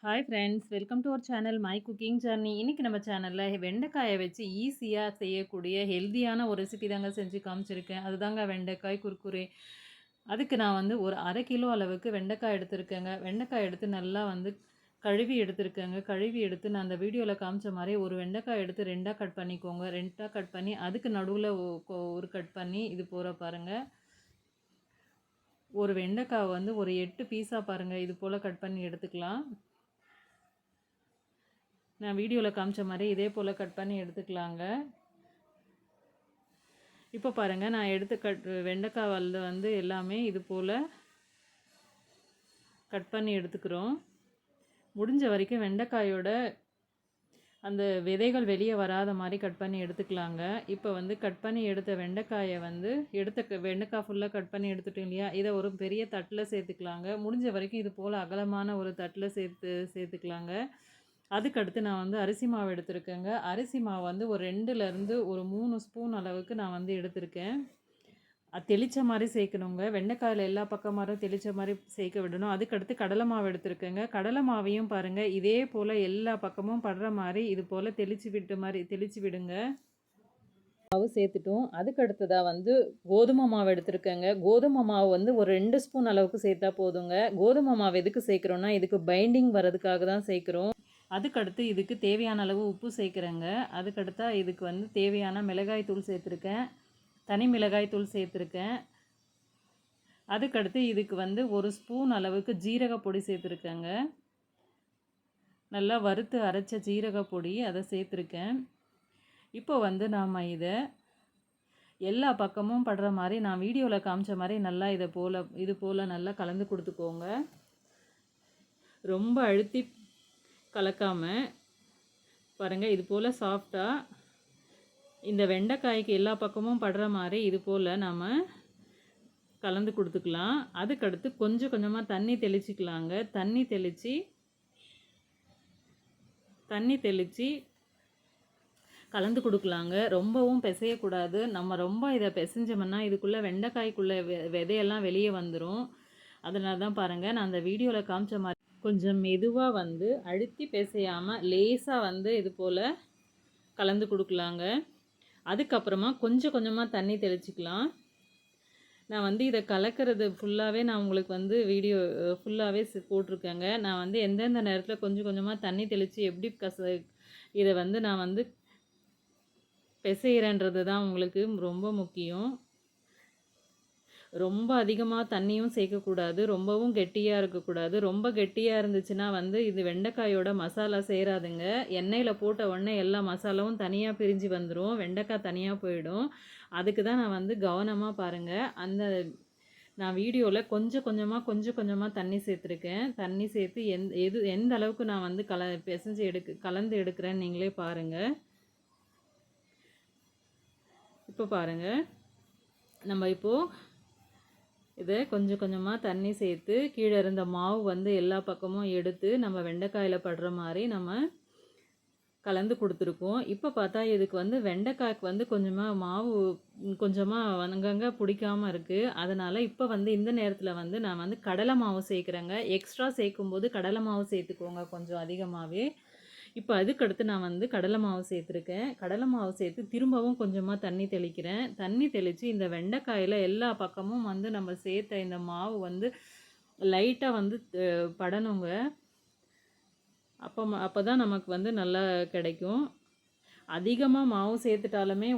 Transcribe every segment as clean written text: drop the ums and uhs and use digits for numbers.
Hi friends, welcome to our channel my cooking journey. இன்றைக்கி நம்ம சேனலில் வெண்டைக்காயை வச்சு ஈஸியாக செய்யக்கூடிய ஹெல்த்தியான ஒரு ரெசிபி தாங்க செஞ்சு காமிச்சிருக்கேன். அதுதாங்க வெண்டைக்காய் குர்குரே. அதுக்கு நான் வந்து ஒரு 1/2 கிலோ அளவுக்கு வெண்டைக்காய் எடுத்திருக்கேங்க. வெண்டைக்காய் எடுத்து நல்லா வந்து கழுவி எடுத்திருக்கேங்க. கழுவி எடுத்து நான் அந்த வீடியோவில் காமிச்ச மாதிரி ஒரு வெண்டைக்காய் எடுத்து 2ஆக கட் பண்ணிக்கோங்க. 2ஆக கட் பண்ணி அதுக்கு நடுவில் ஒரு கட் பண்ணி இது போகிற பாருங்கள். ஒரு வெண்டைக்காய் வந்து ஒரு 8 பீஸாக பாருங்கள் இது போல் கட் பண்ணி எடுத்துக்கலாம். நான் வீடியோவில் காமிச்ச மாதிரி இதே போல் கட் பண்ணி எடுத்துக்கலாங்க. இப்போ பாருங்கள், நான் எடுத்து வெண்டைக்காய் வந்து எல்லாமே இது போல் கட் பண்ணி எடுத்துக்கிறோம். முடிஞ்ச வரைக்கும் வெண்டைக்காயோட அந்த விதைகள் வெளியே வராத மாதிரி கட் பண்ணி எடுத்துக்கலாங்க. இப்போ வந்து கட் பண்ணி எடுத்த வெண்டைக்காயை வந்து வெண்டைக்காய் ஃபுல்லாக கட் பண்ணி எடுத்துட்டோம் இல்லையா, இதை ஒரு பெரிய தட்டில் சேர்த்துக்கலாங்க. முடிஞ்ச வரைக்கும் இது போல் அகலமான ஒரு தட்டில் சேர்த்துக்கலாங்க. அதுக்கடுத்து நான் வந்து அரிசி மாவு எடுத்திருக்கேங்க. அரிசி மாவு வந்து ஒரு 2லேருந்து ஒரு 3 ஸ்பூன் அளவுக்கு நான் வந்து எடுத்திருக்கேன். தெளித்த மாதிரி சேர்க்கணுங்க. வெண்டைக்காயில் எல்லா பக்கமாரும் தெளித்த மாதிரி சேர்க்க விடணும். அதுக்கடுத்து கடலை மாவு எடுத்திருக்கேங்க. கடலை மாவையும் பாருங்கள் இதே போல் எல்லா பக்கமும் படுற மாதிரி இது போல் தெளித்து விடுங்க. மாவு சேர்த்துட்டோம். அதுக்கடுத்ததாக வந்து கோதுமை மாவு எடுத்திருக்கேங்க. கோதுமை மாவு வந்து ஒரு 2 ஸ்பூன் அளவுக்கு சேர்த்தா போதுங்க. கோதுமை மாவு எதுக்கு சேர்க்குறோன்னா, இதுக்கு பைண்டிங் வரதுக்காக தான் சேர்க்குறோம். அதுக்கடுத்து இதுக்கு தேவையான அளவு உப்பு சேர்க்குறேங்க. அதுக்கடுத்தா இதுக்கு வந்து தேவையான மிளகாய் தூள் சேர்த்துருக்கேன். தனி மிளகாய் தூள் சேர்த்துருக்கேன். அதுக்கடுத்து இதுக்கு வந்து ஒரு ஸ்பூன் அளவுக்கு ஜீரக பொடி சேர்த்துருக்கேங்க. நல்லா வறுத்து அரைச்ச ஜீரக பொடி அதை சேர்த்துருக்கேன். இப்போ வந்து நாம் இதை எல்லா பக்கமும் படுற மாதிரி நான் வீடியோவில் காமிச்ச மாதிரி நல்லா இது போல் நல்லா கலந்து கொடுத்துக்கோங்க. ரொம்ப அழுத்தி கலக்காமல் பாருங்கள், இது போல் சாஃப்டாக இந்த வெண்டைக்காய்க்கு எல்லா பக்கமும் படுற மாதிரி இது போல் நாம் கலந்து கொடுத்துக்கலாம். அதுக்கடுத்து கொஞ்சம் கொஞ்சமாக தண்ணி தெளிச்சிக்கலாங்க. தண்ணி தெளித்து கலந்து கொடுக்கலாங்க. ரொம்பவும் பிசையக்கூடாது. நம்ம ரொம்ப இதை பிசைஞ்சோம்னா இதுக்குள்ளே வெண்டைக்காய்க்குள்ளே விதையெல்லாம் வெளியே வந்துடும். அதனால தான் பாருங்கள், நான் அந்த வீடியோவில் காமிச்ச மாதிரி கொஞ்சம் மெதுவாக வந்து அழுத்தி பிசையாமல் லேசாக வந்து இது போல் கலந்து கொடுக்கலாங்க. அதுக்கப்புறமா கொஞ்சம் கொஞ்சமாக தண்ணி தெளிச்சிக்கலாம். நான் வந்து இதை கலக்கிறது ஃபுல்லாகவே நான் உங்களுக்கு வந்து வீடியோ ஃபுல்லாகவே போட்டிருக்கேங்க. நான் வந்து எந்தெந்த நேரத்தில் கொஞ்சம் கொஞ்சமாக தண்ணி தெளித்து எப்படி இதை வந்து நான் வந்து பிசைகிறேன்றது தான் உங்களுக்கு ரொம்ப முக்கியம். ரொம்ப அதிகமாக தண்ணியும் சேர்க்கக்கூடாது, ரொம்பவும் கெட்டியாக இருக்கக்கூடாது. ரொம்ப கெட்டியாக இருந்துச்சுன்னா வந்து இது வெண்டைக்காயோட மசாலா சேராதுங்க. எண்ணெயில் போட்ட உடனே எல்லா மசாலாவும் தனியாக பிரிஞ்சு வந்துடும், வெண்டைக்காய் தனியாக போயிடும். அதுக்கு தான் நான் வந்து கவனமாக பாருங்கள். நான் வீடியோவில் கொஞ்சம் கொஞ்சமாக தண்ணி சேர்த்துருக்கேன். தண்ணி சேர்த்து எந்த அளவுக்கு நான் வந்து கலந்து எடுக்கிறேன்னு நீங்களே பாருங்கள். இப்போ பாருங்கள், நம்ம இப்போது இதை கொஞ்சம் கொஞ்சமாக தண்ணி சேர்த்து கீழே இருந்த மாவு வந்து எல்லா பக்கமும் எடுத்து நம்ம வெண்டைக்காயில் படுற மாதிரி நம்ம கலந்து கொடுத்துருக்கோம். இப்போ பார்த்தா இதுக்கு வந்து வெண்டைக்காய்க்கு வந்து கொஞ்சமாக அங்கங்கே பிடிக்காமல் இருக்குது. அதனால் இப்போ வந்து இந்த நேரத்தில் வந்து நான் வந்து கடலை மாவு சேர்க்குறேங்க. எக்ஸ்ட்ரா சேர்க்கும்போது கடலை மாவு சேர்த்துக்கோங்க கொஞ்சம் அதிகமாகவே. இப்போ அதுக்கடுத்து நான் வந்து கடலை மாவு சேர்த்துருக்கேன். கடலை மாவு சேர்த்து திரும்பவும் கொஞ்சமாக தண்ணி தெளிக்கிறேன். தண்ணி தெளித்து இந்த வெண்டைக்காயில் எல்லா பக்கமும் வந்து நம்ம சேர்த்த இந்த மாவு வந்து லைட்டாக வந்து படணுங்க. அப்போ தான் நமக்கு வந்து நல்லா கிடைக்கும். அதிகமாக மாவு சேர்த்துட்டாலுமே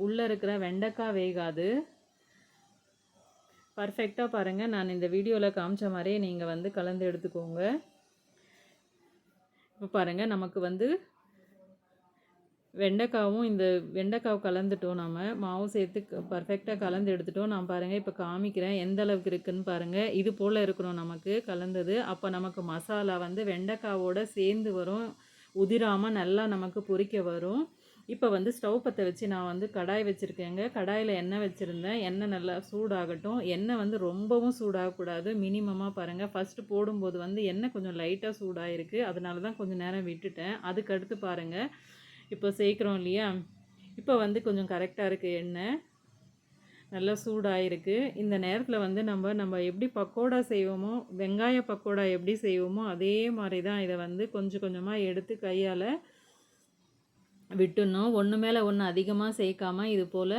உள்ளே இருக்கிற வெண்டைக்காய் வேகாது. பர்ஃபெக்டாக பாருங்கள், நான் இந்த வீடியோவில் காமிச்ச மாதிரியே நீங்கள் வந்து கலந்து எடுத்துக்கோங்க. இப்போ பாருங்கள், நமக்கு வந்து வெண்டைக்காய் கலந்துட்டோம். நம்ம மாவு சேர்த்து பர்ஃபெக்டாக கலந்து எடுத்துட்டோம். நான் பாருங்கள் இப்போ காமிக்கிறேன் எந்த அளவுக்கு இருக்குதுன்னு பாருங்கள். இது போல் இருக்கணும் நமக்கு கலந்தது. அப்போ நமக்கு மசாலா வந்து வெண்டைக்காவோடு சேர்ந்து வரும், உதிராமல் நல்லா நமக்கு பொரிக்க வரும். இப்போ வந்து ஸ்டவ் பற்ற வச்சு நான் வந்து கடாய் வச்சுருக்கேங்க. கடாயில் எண்ணெய் வச்சுருந்தேன். எண்ணெய் நல்லா சூடாகட்டும். எண்ணெய் வந்து ரொம்பவும் சூடாகக்கூடாது, மினிமமாக பாருங்கள். ஃபஸ்ட்டு போடும்போது வந்து எண்ணெய் கொஞ்சம் லைட்டாக சூடாகிருக்கு, அதனால தான் கொஞ்சம் நேரம் விட்டுட்டேன். அதுக்கடுத்து பாருங்கள், இப்போ சேர்க்குறோம் இல்லையா, இப்போ வந்து கொஞ்சம் கரெக்டாக இருக்குது எண்ணெய். நல்லா சூடாயிருக்கு. இந்த நேரத்தில் வந்து நம்ம எப்படி பக்கோடா செய்வோமோ, வெங்காய பக்கோடா எப்படி செய்வோமோ அதே மாதிரி தான் இதை வந்து கொஞ்சம் கொஞ்சமாக எடுத்து கையால் விட்டுடணும். ஒன்று மேலே ஒன்று அதிகமாக சேர்க்காமல் இது போல்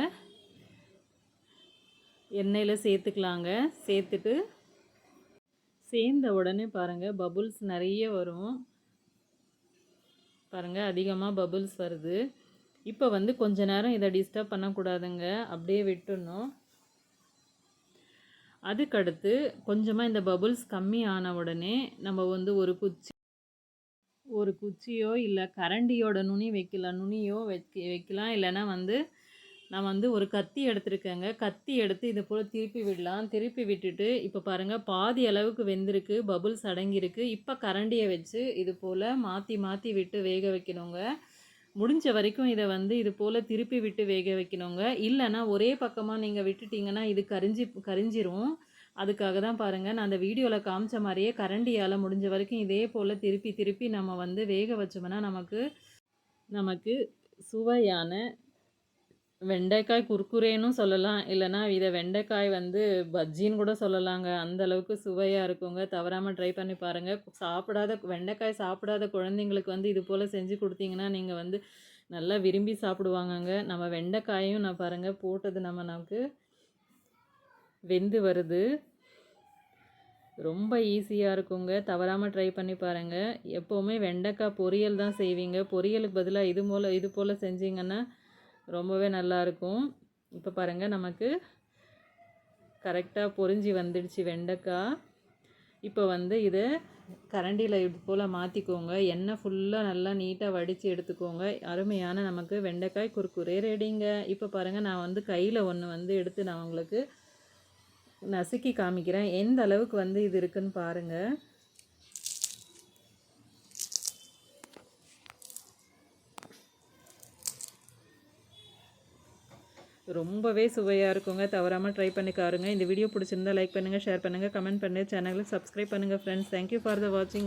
எண்ணெயில் சேர்த்துக்கலாங்க. சேர்த்துட்டு சேர்ந்த உடனே பாருங்கள் பபுள்ஸ் நிறைய வரும். பாருங்கள் அதிகமாக பபுள்ஸ் வருது. இப்போ வந்து கொஞ்ச நேரம் இதை டிஸ்டர்ப் பண்ணக்கூடாதுங்க, அப்படியே விட்டுடணும். அதுக்கடுத்து கொஞ்சமாக இந்த பபுள்ஸ் கம்மி ஆன உடனே நம்ம வந்து ஒரு குச்சியோ இல்லை கரண்டியோட நுனி வைக்கலாம், நுனியோ வைக்கலாம். இல்லைன்னா வந்து நான் வந்து ஒரு கத்தி எடுத்துருக்கேங்க. கத்தி எடுத்து இது போல் திருப்பி விடலாம். திருப்பி விட்டுட்டு இப்போ பாருங்கள் பாதி அளவுக்கு வெந்திருக்கு, பபுள்ஸ் அடங்கியிருக்கு. இப்போ கரண்டியை வச்சு இது போல் மாற்றி மாற்றி விட்டு வேக வைக்கணுங்க. முடிஞ்ச வரைக்கும் இதை வந்து இது போல் திருப்பி விட்டு வேக வைக்கணுங்க. இல்லைன்னா ஒரே பக்கமாக நீங்கள் விட்டுட்டிங்கன்னா இது கரிஞ்சிரும். அதுக்காக தான் பாருங்கள் நான் அந்த வீடியோவில் காமிச்ச மாதிரியே கரண்டியால் முடிஞ்ச வரைக்கும் இதே போல் திருப்பி திருப்பி நம்ம வந்து வேக வச்சோம்னா நமக்கு சுவையான வெண்டைக்காய் குர்குரேன்னு சொல்லலாம். இல்லைனா இதை வெண்டைக்காய் வந்து பஜ்ஜின்னு கூட சொல்லலாங்க. அந்த அளவுக்கு சுவையாக இருக்குங்க. தவறாமல் ட்ரை பண்ணி பாருங்கள். வெண்டைக்காய் சாப்பிடாத குழந்தைங்களுக்கு வந்து இது போல் செஞ்சு கொடுத்தீங்கன்னா நீங்கள் வந்து நல்லா விரும்பி சாப்பிடுவாங்கங்க. நம்ம வெண்டைக்காயும் நான் பாருங்கள் போட்டது நமக்கு வெந்து வருது. ரொம்ப ஈஸியாக இருக்குங்க. தவறாமல் ட்ரை பண்ணி பாருங்கள். எப்போவுமே வெண்டைக்காய் பொரியல் தான் செய்வீங்க. பொரியலுக்கு பதிலாக இது போல் செஞ்சிங்கன்னா ரொம்பவே நல்லாயிருக்கும். இப்போ பாருங்கள் நமக்கு கரெக்டாக பொரிஞ்சு வந்துடுச்சு வெண்டைக்காய். இப்போ வந்து இதை கரண்டியில் இது போல் மாற்றிக்கோங்க. எண்ணெய் ஃபுல்லாக நல்லா நீட்டாக வடித்து எடுத்துக்கோங்க. அருமையான நமக்கு வெண்டைக்காய் குர்குரே ரெடிங்க. இப்போ பாருங்கள் நான் வந்து கையில் ஒன்று வந்து எடுத்து நான் உங்களுக்கு நசுக்கி காமிக்கிறேன். எந்த அளவுக்கு வந்து இது இருக்குன்னு பாருங்கள். ரொம்பவே சுவையாக இருக்குங்க. தவறாமல் ட்ரை பண்ணி பாருங்க. இந்த வீடியோ பிடிச்சிருந்தா லைக் பண்ணுங்கள், ஷேர் பண்ணுங்கள், கமெண்ட் பண்ணுங்கள், சேனலுக்கு சப்ஸ்கிரைப் பண்ணுங்கள் ஃப்ரெண்ட்ஸ். தேங்க்யூ ஃபார் த வாட்சிங்.